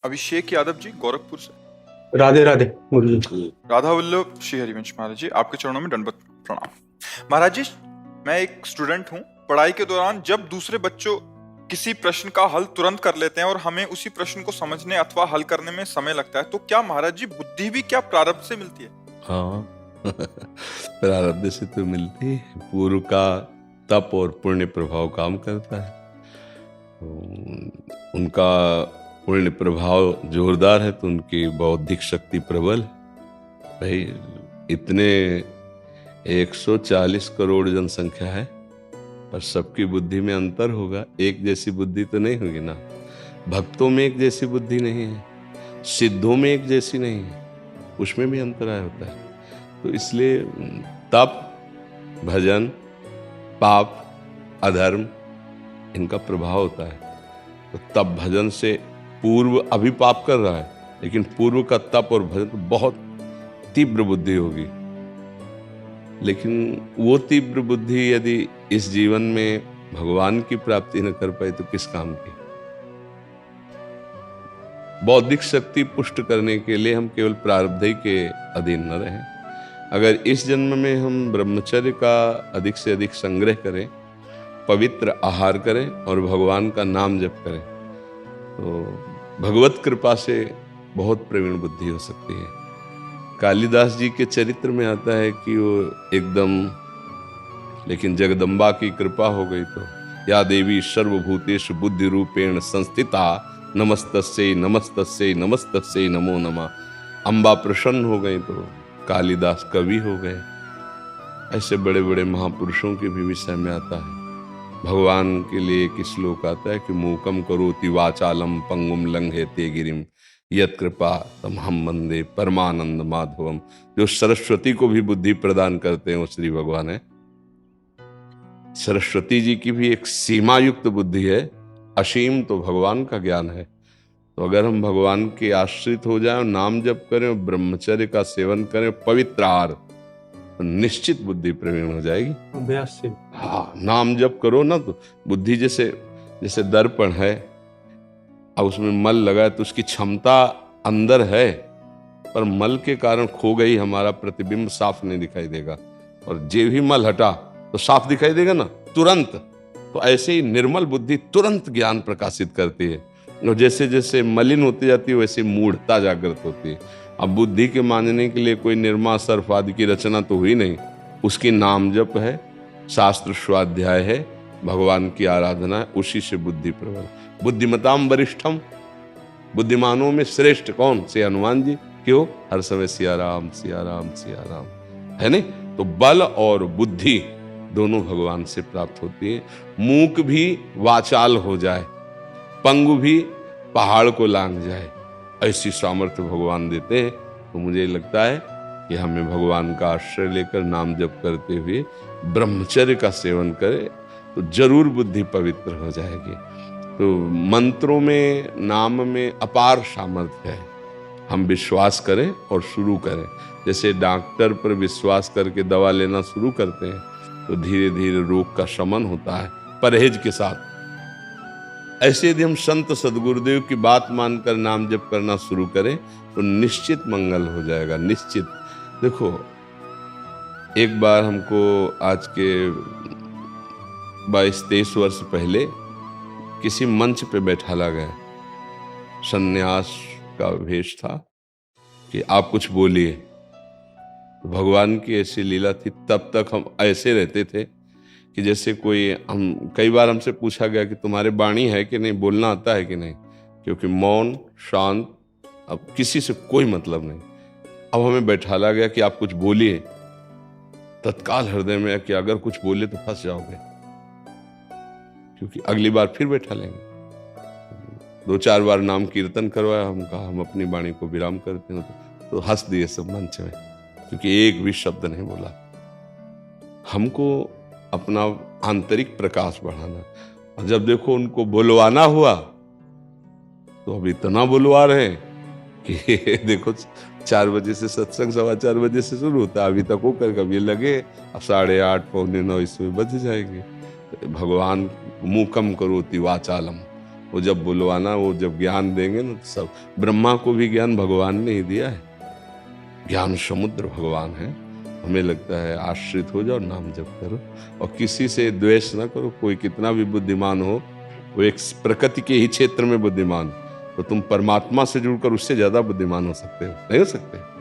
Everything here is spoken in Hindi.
अभिषेक यादव जी, गोरखपुर से। राधे राधे गुरु जी। राधा वल्लभ श्री हरिवंश महाराज जी, आपके चरणों में दंडवत प्रणाम। महाराज जी, मैं एक स्टूडेंट हूँ। पढ़ाई के दौरान जब दूसरे बच्चों किसी प्रश्न का हल तुरंत कर लेते हैं और हमें उसी प्रश्न को समझने अथवा हल करने में समय लगता है, तो क्या महाराज जी बुद्धि भी क्या प्रारब्ध से मिलती है? हाँ प्रारब्ध से तो मिलती है। पूर्व का तप और पुण्य प्रभाव काम करता है। उनका पुण्य प्रभाव जोरदार है तो उनकी बौद्धिक शक्ति प्रबल है। भाई इतने 140 करोड़ जनसंख्या है, पर सबकी बुद्धि में अंतर होगा। एक जैसी बुद्धि तो नहीं होगी ना। भक्तों में एक जैसी बुद्धि नहीं है, सिद्धों में एक जैसी नहीं है, उसमें भी अंतराय होता है। तो इसलिए तप, भजन, पाप, अधर्म, इनका प्रभाव होता है। तो तप भजन से पूर्व अभी पाप कर रहा है, लेकिन पूर्व का तप और भजन तो बहुत तीव्र बुद्धि होगी। लेकिन वो तीव्र बुद्धि यदि इस जीवन में भगवान की प्राप्ति न कर पाए तो किस काम की। बौद्धिक शक्ति पुष्ट करने के लिए हम केवल प्रारब्ध ही के अधीन न रहें। अगर इस जन्म में हम ब्रह्मचर्य का अधिक से अधिक संग्रह करें, पवित्र आहार करें और भगवान का नाम जप करें, तो भगवत कृपा से बहुत प्रवीण बुद्धि हो सकती है। कालिदास जी के चरित्र में आता है कि वो एकदम, लेकिन जगदम्बा की कृपा हो गई तो या देवी सर्वभूतेषु बुद्धि रूपेण संस्थिता नमस्तस्यै नमस्तस्यै नमस्तस्यै नमो नमः। अम्बा प्रसन्न हो गई तो कालिदास कवि हो गए। ऐसे बड़े बड़े महापुरुषों के भी विषय में आता है। भगवान के लिए एक श्लोक आता है कि मूकम करोति वाचालम पंगुम लंघयते गिरिम यत् कृपा तमहम वंदे परमानंद माधवम। जो सरस्वती को भी बुद्धि प्रदान करते हैं वो श्री भगवान है। सरस्वती जी की भी एक सीमा युक्त बुद्धि है, असीम तो भगवान का ज्ञान है। तो अगर हम भगवान के आश्रित हो जाएं, नाम जप करें, ब्रह्मचर्य का सेवन करें, पवित्र आहार, तो निश्चित बुद्धि प्रवीण हो जाएगी। अभ्यास से। हाँ, नाम जप करो ना तो बुद्धि जैसे दर्पण है, अब उसमें मल लगा है तो उसकी क्षमता अंदर है, पर मल के कारण खो गई, हमारा प्रतिबिंब साफ नहीं दिखाई देगा। और जे भी मल हटा तो साफ दिखाई देगा ना तुरंत। तो ऐसे ही निर्मल बुद्धि तुरंत ज्ञान प्रकाशित करती है, और जैसे जैसे मलिन होती जाती है वैसे मूढ़ता जागृत होती है। अब बुद्धि के मानने के लिए कोई निर्मा सर्फ आदि की रचना तो हुई नहीं, उसकी नाम जप है, शास्त्र स्वाध्याय है, भगवान की आराधना है, उसी से बुद्धि प्रबल। बुद्धिमताम वरिष्ठम, बुद्धिमानों में श्रेष्ठ कौन? से हनुमान जी। क्यों? हर समय सिया राम सिया राम सिया राम है नहीं। तो बल और बुद्धि दोनों भगवान से प्राप्त होती है। मूक भी वाचाल हो जाए, पंगु भी पहाड़ को लांघ जाए, ऐसी सामर्थ्य भगवान देते हैं। तो मुझे लगता है कि हमें भगवान का आश्रय लेकर नाम जप करते हुए ब्रह्मचर्य का सेवन करें तो जरूर बुद्धि पवित्र हो जाएगी। तो मंत्रों में, नाम में अपार सामर्थ्य है। हम विश्वास करें और शुरू करें। जैसे डॉक्टर पर विश्वास करके दवा लेना शुरू करते हैं तो धीरे धीरे रोग का शमन होता है परहेज के साथ। ऐसे यदि हम संत सदगुरुदेव की बात मानकर नाम जप करना शुरू करें तो निश्चित मंगल हो जाएगा, निश्चित। देखो, एक बार हमको आज के 22-23 वर्ष पहले किसी मंच पे बैठाला गया, सन्यास का वेश था कि आप कुछ बोलिए। भगवान की ऐसी लीला थी। तब तक हम ऐसे रहते थे कि जैसे कोई, हम कई बार हमसे पूछा गया कि तुम्हारे वाणी है कि नहीं, बोलना आता है कि नहीं, क्योंकि मौन शांत, अब किसी से कोई मतलब नहीं। अब हमें बैठाला गया कि आप कुछ बोलिए। तत्काल हृदय में कि अगर कुछ बोले तो फंस जाओगे, क्योंकि अगली बार फिर बैठा लेंगे। 2-4 बार नाम कीर्तन करवाया, हम कहा हम अपनी वाणी को विराम करते हैं, तो हंस दिए सब मंच में, क्योंकि एक भी शब्द नहीं बोला। हमको अपना आंतरिक प्रकाश बढ़ाना। और जब देखो उनको बुलवाना हुआ तो अब इतना बुलवा रहे हैं कि देखो 4 बजे से सत्संग 4:15 बजे से शुरू होता है, अभी तक होकर कभी लगे अब 8:30 पौने 9 इसमें बज जाएंगे। भगवान मूकम करोति वाचालम, वो जब बुलवाना, वो जब ज्ञान देंगे ना, तो सब। ब्रह्मा को भी ज्ञान भगवान ने ही दिया है, ज्ञान समुद्र भगवान है। हमें लगता है आश्रित हो जाओ, नाम जप करो और किसी से द्वेष ना करो। कोई कितना भी बुद्धिमान हो, वो एक प्रकृति के ही क्षेत्र में बुद्धिमान, तो तुम परमात्मा से जुड़कर उससे ज्यादा बुद्धिमान हो सकते हो, नहीं हो सकते?